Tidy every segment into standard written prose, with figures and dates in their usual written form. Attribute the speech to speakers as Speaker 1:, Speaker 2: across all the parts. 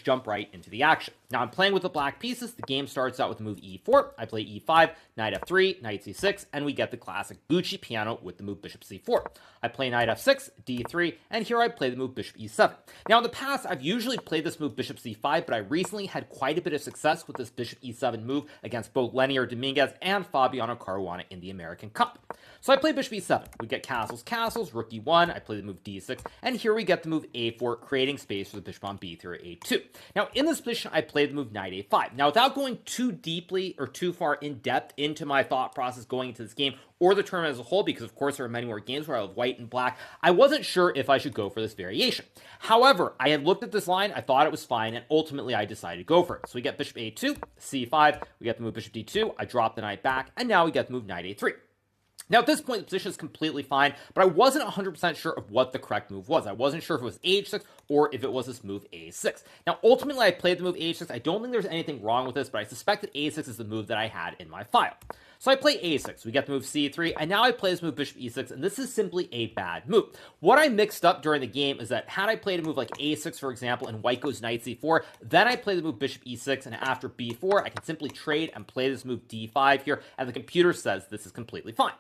Speaker 1: jump right into the action. Now I'm playing with the black pieces. The game starts out with the move e4. I play e5, knight f3, knight c6, and we get the classic Bucci piano with the move bishop c4. I play knight f6, d3, and here I play the move bishop e7. Now in the past, I've usually played this move bishop c5, but I recently had quite a bit of success with this bishop e7 move against both Lenier Dominguez and Fabiano Caruana in the American Cup. So I play bishop e7. We get castles, rook e1, I play the move d6, and here we get the move a4, creating space for the bishop on b3 or a2. Now in this position, I play the move knight a5. Now without going too deeply or too far in depth into my thought process going into this game or the tournament as a whole, because of course there are many more games where I have white and black, I wasn't sure if I should go for this variation. However, I had looked at this line, I thought it was fine, and ultimately I decided to go for it. So we get bishop a2, c5, we get the move bishop d2, I drop the knight back, and now we get the move knight a3. Now, at this point, the position is completely fine, but I wasn't 100% sure of what the correct move was. I wasn't sure if it was h6 or if it was this move a6. Now, ultimately, I played the move h6. I don't think there's anything wrong with this, but I suspect that a6 is the move that I had in my file. So I play a6, we get the move c3, and now I play this move bishop e6, and this is simply a bad move. What I mixed up during the game is that had I played a move like a6, for example, and white goes knight c4, then I play the move bishop e6, and after b4, I can simply trade and play this move d5 here, and the computer says this is completely fine.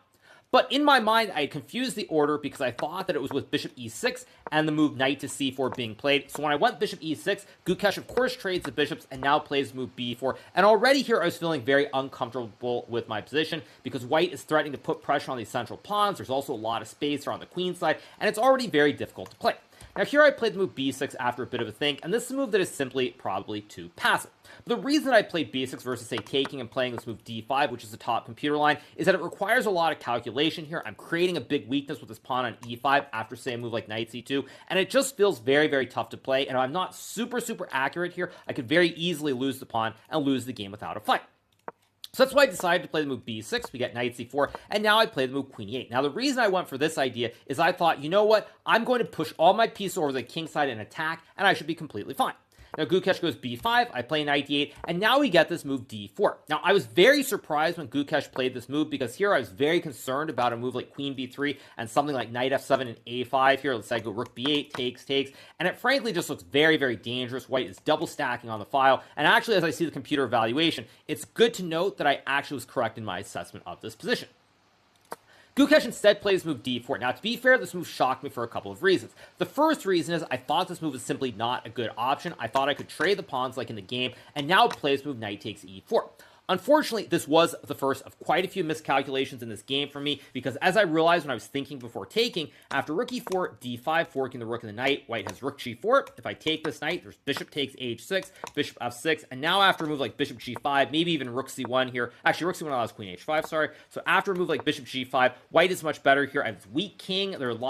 Speaker 1: But in my mind, I had confused the order because I thought that it was with bishop e6 and the move knight to c4 being played. So when I went bishop e6, Gukesh of course trades the bishops and now plays move b4. And already here I was feeling very uncomfortable with my position because white is threatening to put pressure on these central pawns. There's also a lot of space around the queen side, and it's already very difficult to play. Now here I played the move b6 after a bit of a think, and this is a move that is simply probably too passive. But the reason I played b6 versus, say, taking and playing this move d5, which is the top computer line, is that it requires a lot of calculation here. I'm creating a big weakness with this pawn on e5 after, say, a move like knight c2, and it just feels very, very tough to play, and if I'm not super accurate here, I could very easily lose the pawn and lose the game without a fight. So that's why I decided to play the move b6, we get knight c4, and now I play the move queen e8. Now the reason I went for this idea is I thought, you know what, I'm going to push all my pieces over the king side and attack, and I should be completely fine. Now Gukesh goes b5, I play knight d8, and now we get this move d4. Now I was very surprised when Gukesh played this move because here I was very concerned about a move like queen b3 and something like knight f7 and a5 here. Let's say I go rook b8, takes, and it frankly just looks very, very dangerous. White is double stacking on the file, and actually as I see the computer evaluation, it's good to note that I actually was correct in my assessment of this position. Gukesh instead plays move d4. Now, to be fair, this move shocked me for a couple of reasons. The first reason is I thought this move was simply not a good option. I thought I could trade the pawns like in the game, and now plays move knight takes e4. Unfortunately, this was the first of quite a few miscalculations in this game for me, because as I realized when I was thinking before taking, after rook e4, d5, forking the rook and the knight, white has rook g4. If I take this knight, there's bishop takes h6, bishop f6, and now after a move like bishop g5, maybe even rook c1 here. Actually, rook c1 allows queen h5, sorry. So after a move like bishop g5, white is much better here. I have this weak king. There are a lot